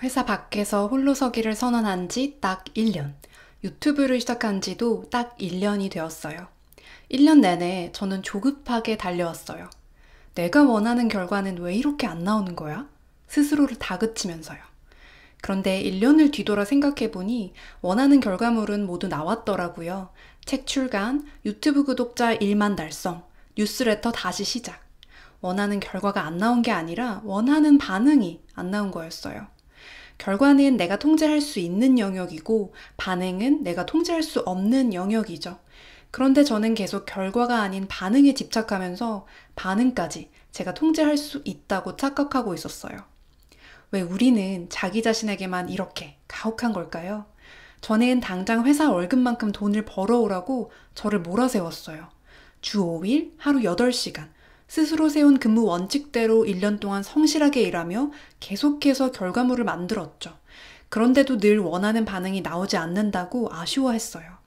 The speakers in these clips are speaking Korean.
회사 밖에서 홀로서기를 선언한 지 딱 1년. 유튜브를 시작한 지도 딱 1년이 되었어요. 1년 내내 저는 조급하게 달려왔어요. 내가 원하는 결과는 왜 이렇게 안 나오는 거야? 스스로를 다그치면서요. 그런데 1년을 뒤돌아 생각해보니 원하는 결과물은 모두 나왔더라고요. 책 출간, 유튜브 구독자 1만 달성, 뉴스레터 다시 시작. 원하는 결과가 안 나온 게 아니라 원하는 반응이 안 나온 거였어요. 결과는 내가 통제할 수 있는 영역이고 반응은 내가 통제할 수 없는 영역이죠. 그런데 저는 계속 결과가 아닌 반응에 집착하면서 반응까지 제가 통제할 수 있다고 착각하고 있었어요. 왜 우리는 자기 자신에게만 이렇게 가혹한 걸까요? 저는 당장 회사 월급만큼 돈을 벌어오라고 저를 몰아세웠어요. 주 5일, 하루 8시간. 스스로 세운 근무 원칙대로 1년 동안 성실하게 일하며 계속해서 결과물을 만들었죠. 그런데도 늘 원하는 반응이 나오지 않는다고 아쉬워했어요.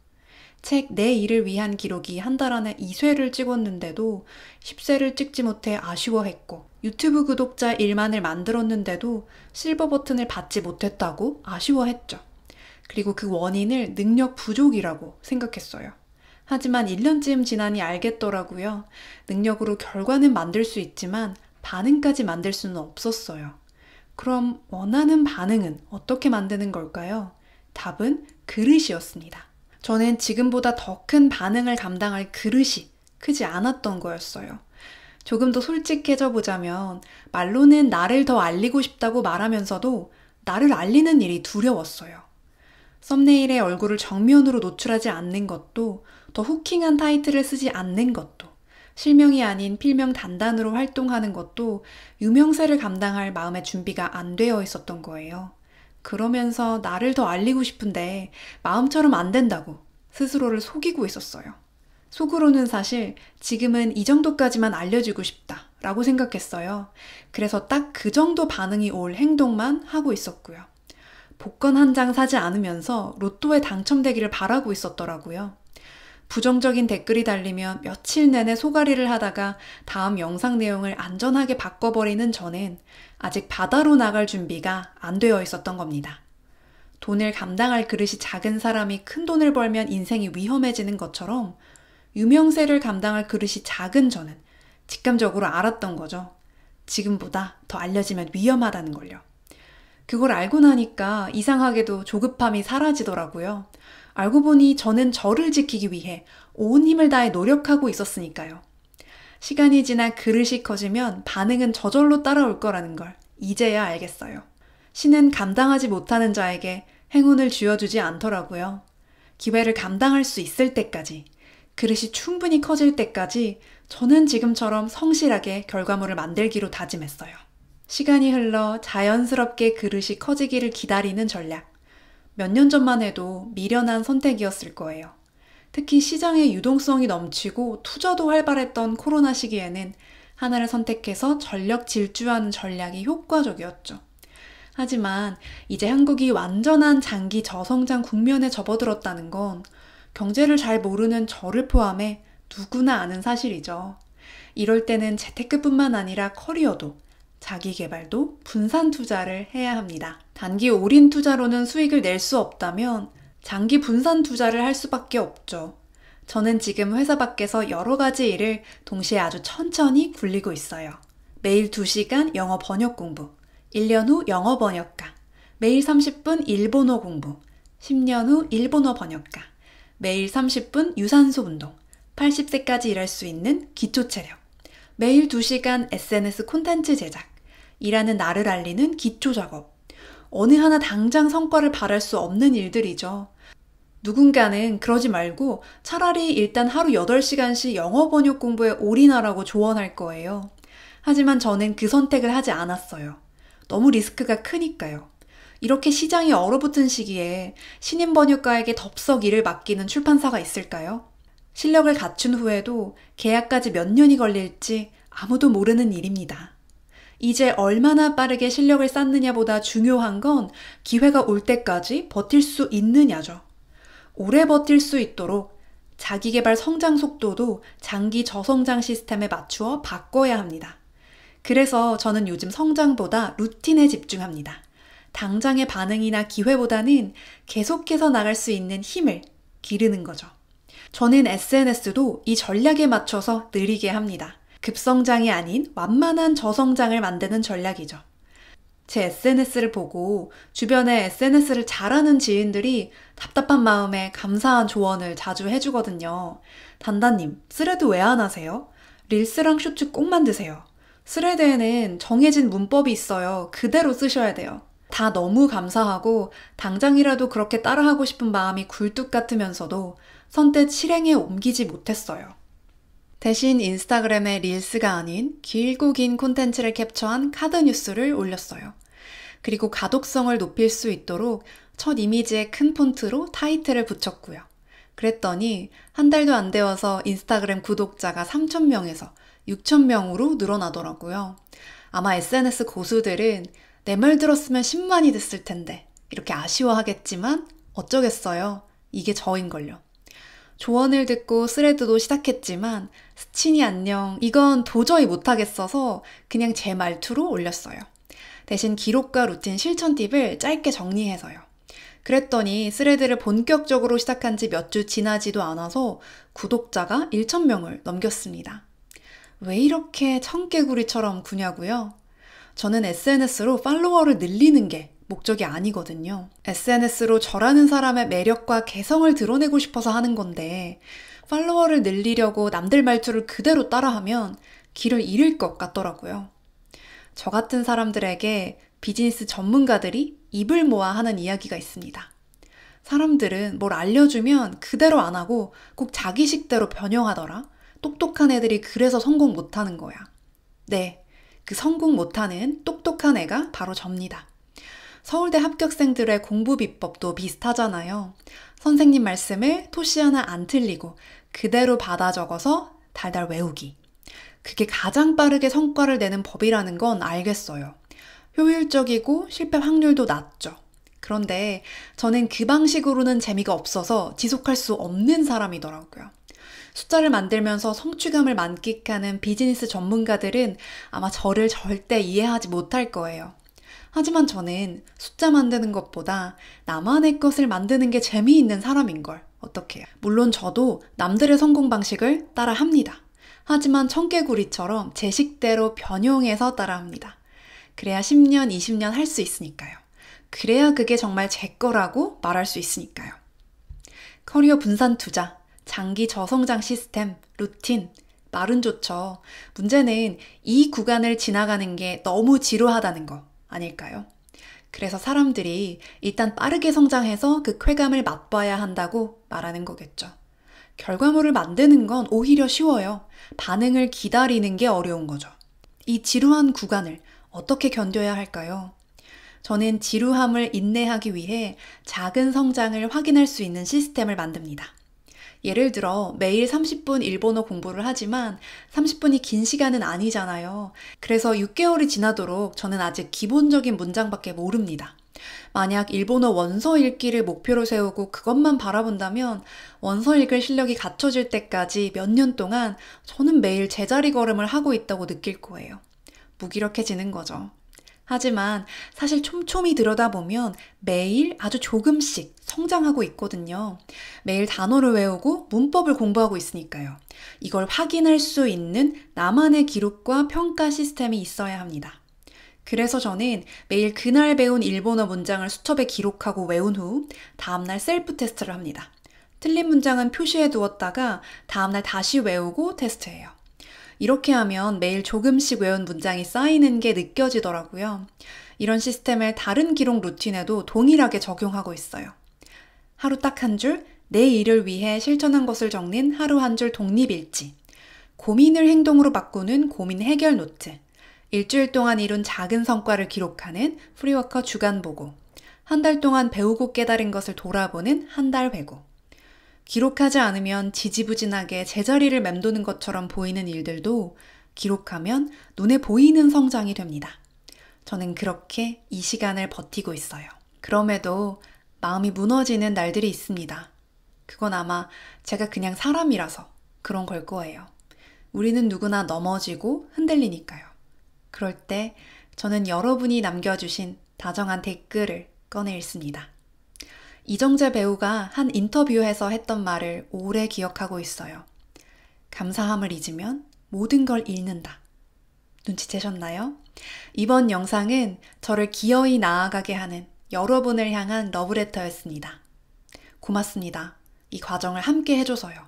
책 내 일을 위한 기록이 한 달 안에 2쇄를 찍었는데도 10쇄를 찍지 못해 아쉬워했고, 유튜브 구독자 1만을 만들었는데도 실버 버튼을 받지 못했다고 아쉬워했죠. 그리고 그 원인을 능력 부족이라고 생각했어요. 하지만 1년쯤 지나니 알겠더라고요. 능력으로 결과는 만들 수 있지만 반응까지 만들 수는 없었어요. 그럼 원하는 반응은 어떻게 만드는 걸까요? 답은 그릇이었습니다. 저는 지금보다 더 큰 반응을 감당할 그릇이 크지 않았던 거였어요. 조금 더 솔직해져 보자면 말로는 나를 더 알리고 싶다고 말하면서도 나를 알리는 일이 두려웠어요. 썸네일에 얼굴을 정면으로 노출하지 않는 것도, 더 후킹한 타이틀을 쓰지 않는 것도, 실명이 아닌 필명 단단으로 활동하는 것도 유명세를 감당할 마음의 준비가 안 되어 있었던 거예요. 그러면서 나를 더 알리고 싶은데 마음처럼 안 된다고 스스로를 속이고 있었어요. 속으로는 사실 지금은 이 정도까지만 알려주고 싶다 라고 생각했어요. 그래서 딱 그 정도 반응이 올 행동만 하고 있었고요. 복권 한 장 사지 않으면서 로또에 당첨되기를 바라고 있었더라고요. 부정적인 댓글이 달리면 며칠 내내 소가리를 하다가 다음 영상 내용을 안전하게 바꿔버리는 저는 아직 바다로 나갈 준비가 안 되어 있었던 겁니다. 돈을 감당할 그릇이 작은 사람이 큰 돈을 벌면 인생이 위험해지는 것처럼 유명세를 감당할 그릇이 작은 저는 직감적으로 알았던 거죠. 지금보다 더 알려지면 위험하다는 걸요. 그걸 알고 나니까 이상하게도 조급함이 사라지더라고요. 알고 보니 저는 저를 지키기 위해 온 힘을 다해 노력하고 있었으니까요. 시간이 지나 그릇이 커지면 반응은 저절로 따라올 거라는 걸 이제야 알겠어요. 신은 감당하지 못하는 자에게 행운을 쥐어주지 않더라고요. 기회를 감당할 수 있을 때까지, 그릇이 충분히 커질 때까지 저는 지금처럼 성실하게 결과물을 만들기로 다짐했어요. 시간이 흘러 자연스럽게 그릇이 커지기를 기다리는 전략. 몇 년 전만 해도 미련한 선택이었을 거예요. 특히 시장의 유동성이 넘치고 투자도 활발했던 코로나 시기에는 하나를 선택해서 전력 질주하는 전략이 효과적이었죠. 하지만 이제 한국이 완전한 장기 저성장 국면에 접어들었다는 건 경제를 잘 모르는 저를 포함해 누구나 아는 사실이죠. 이럴 때는 재테크뿐만 아니라 커리어도, 자기 개발도 분산 투자를 해야 합니다. 단기 올인 투자로는 수익을 낼 수 없다면 장기 분산 투자를 할 수밖에 없죠. 저는 지금 회사 밖에서 여러 가지 일을 동시에 아주 천천히 굴리고 있어요. 매일 2시간 영어 번역 공부, 1년 후 영어 번역가, 매일 30분 일본어 공부, 10년 후 일본어 번역가, 매일 30분 유산소 운동, 80세까지 일할 수 있는 기초 체력, 매일 2시간 SNS 콘텐츠 제작, 일하는 나를 알리는 기초 작업. 어느 하나 당장 성과를 바랄 수 없는 일들이죠. 누군가는 그러지 말고 차라리 일단 하루 8시간씩 영어 번역 공부에 올인하라고 조언할 거예요. 하지만 저는 그 선택을 하지 않았어요. 너무 리스크가 크니까요. 이렇게 시장이 얼어붙은 시기에 신인 번역가에게 덥석 일을 맡기는 출판사가 있을까요? 실력을 갖춘 후에도 계약까지 몇 년이 걸릴지 아무도 모르는 일입니다. 이제 얼마나 빠르게 실력을 쌓느냐보다 중요한 건 기회가 올 때까지 버틸 수 있느냐죠. 오래 버틸 수 있도록 자기계발 성장 속도도 장기 저성장 시스템에 맞추어 바꿔야 합니다. 그래서 저는 요즘 성장보다 루틴에 집중합니다. 당장의 반응이나 기회보다는 계속해서 나갈 수 있는 힘을 기르는 거죠. 저는 SNS도 이 전략에 맞춰서 느리게 합니다. 급성장이 아닌 완만한 저성장을 만드는 전략이죠. 제 SNS를 보고 주변에 SNS를 잘하는 지인들이 답답한 마음에 감사한 조언을 자주 해주거든요. 단단님, 스레드 왜 안 하세요? 릴스랑 쇼츠 꼭 만드세요. 스레드에는 정해진 문법이 있어요. 그대로 쓰셔야 돼요. 다 너무 감사하고 당장이라도 그렇게 따라하고 싶은 마음이 굴뚝 같으면서도 선뜻 실행에 옮기지 못했어요. 대신 인스타그램에 릴스가 아닌 길고 긴 콘텐츠를 캡처한 카드 뉴스를 올렸어요. 그리고 가독성을 높일 수 있도록 첫 이미지에 큰 폰트로 타이틀을 붙였고요. 그랬더니 한 달도 안 되어서 인스타그램 구독자가 3,000명에서 6,000명으로 늘어나더라고요. 아마 SNS 고수들은 내 말 들었으면 10만이 됐을 텐데 이렇게 아쉬워하겠지만 어쩌겠어요. 이게 저인걸요. 조언을 듣고 스레드도 시작했지만 스친이 안녕 이건 도저히 못하겠어서 그냥 제 말투로 올렸어요. 대신 기록과 루틴 실천 팁을 짧게 정리해서요. 그랬더니 스레드를 본격적으로 시작한 지 몇 주 지나지도 않아서 구독자가 1,000명을 넘겼습니다. 왜 이렇게 청개구리처럼 구냐고요? 저는 SNS로 팔로워를 늘리는 게 목적이 아니거든요. SNS로 저라는 사람의 매력과 개성을 드러내고 싶어서 하는 건데 팔로워를 늘리려고 남들 말투를 그대로 따라하면 길을 잃을 것 같더라고요. 저 같은 사람들에게 비즈니스 전문가들이 입을 모아 하는 이야기가 있습니다. 사람들은 뭘 알려주면 그대로 안 하고 꼭 자기 식대로 변형하더라. 똑똑한 애들이 그래서 성공 못하는 거야. 네, 그 성공 못하는 똑똑한 애가 바로 접니다. 서울대 합격생들의 공부 비법도 비슷하잖아요. 선생님 말씀을 토시 하나 안 틀리고 그대로 받아 적어서 달달 외우기. 그게 가장 빠르게 성과를 내는 법이라는 건 알겠어요. 효율적이고 실패 확률도 낮죠. 그런데 저는 그 방식으로는 재미가 없어서 지속할 수 없는 사람이더라고요. 숫자를 만들면서 성취감을 만끽하는 비즈니스 전문가들은 아마 저를 절대 이해하지 못할 거예요. 하지만 저는 숫자 만드는 것보다 나만의 것을 만드는 게 재미있는 사람인걸. 어떡해요? 물론 저도 남들의 성공 방식을 따라합니다. 하지만 청개구리처럼 제 식대로 변형해서 따라합니다. 그래야 10년, 20년 할 수 있으니까요. 그래야 그게 정말 제 거라고 말할 수 있으니까요. 커리어 분산 투자, 장기 저성장 시스템, 루틴, 말은 좋죠. 문제는 이 구간을 지나가는 게 너무 지루하다는 거 아닐까요? 그래서 사람들이 일단 빠르게 성장해서 그 쾌감을 맛봐야 한다고 말하는 거겠죠. 결과물을 만드는 건 오히려 쉬워요. 반응을 기다리는 게 어려운 거죠. 이 지루한 구간을 어떻게 견뎌야 할까요? 저는 지루함을 인내하기 위해 작은 성장을 확인할 수 있는 시스템을 만듭니다. 예를 들어 매일 30분 일본어 공부를 하지만 30분이 긴 시간은 아니잖아요. 그래서 6개월이 지나도록 저는 아직 기본적인 문장밖에 모릅니다. 만약 일본어 원서 읽기를 목표로 세우고 그것만 바라본다면 원서 읽을 실력이 갖춰질 때까지 몇 년 동안 저는 매일 제자리 걸음을 하고 있다고 느낄 거예요. 무기력해지는 거죠. 하지만 사실 촘촘히 들여다보면 매일 아주 조금씩 성장하고 있거든요. 매일 단어를 외우고 문법을 공부하고 있으니까요. 이걸 확인할 수 있는 나만의 기록과 평가 시스템이 있어야 합니다. 그래서 저는 매일 그날 배운 일본어 문장을 수첩에 기록하고 외운 후 다음날 셀프 테스트를 합니다. 틀린 문장은 표시해 두었다가 다음날 다시 외우고 테스트해요. 이렇게 하면 매일 조금씩 외운 문장이 쌓이는 게 느껴지더라고요. 이런 시스템을 다른 기록 루틴에도 동일하게 적용하고 있어요. 하루 딱 한 줄, 내 일을 위해 실천한 것을 적는 하루 한 줄 독립일지, 고민을 행동으로 바꾸는 고민 해결 노트, 일주일 동안 이룬 작은 성과를 기록하는 프리워커 주간 보고, 한 달 동안 배우고 깨달은 것을 돌아보는 한 달 회고, 기록하지 않으면 지지부진하게 제자리를 맴도는 것처럼 보이는 일들도 기록하면 눈에 보이는 성장이 됩니다. 저는 그렇게 이 시간을 버티고 있어요. 그럼에도 마음이 무너지는 날들이 있습니다. 그건 아마 제가 그냥 사람이라서 그런 걸 거예요. 우리는 누구나 넘어지고 흔들리니까요. 그럴 때 저는 여러분이 남겨주신 다정한 댓글을 꺼내 읽습니다. 이정재 배우가 한 인터뷰에서 했던 말을 오래 기억하고 있어요. 감사함을 잊으면 모든 걸 잃는다. 눈치채셨나요? 이번 영상은 저를 기어이 나아가게 하는 여러분을 향한 러브레터였습니다. 고맙습니다. 이 과정을 함께 해줘서요.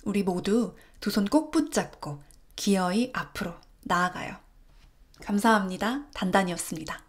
우리 모두 두 손 꼭 붙잡고 기어이 앞으로 나아가요. 감사합니다. 단단이었습니다.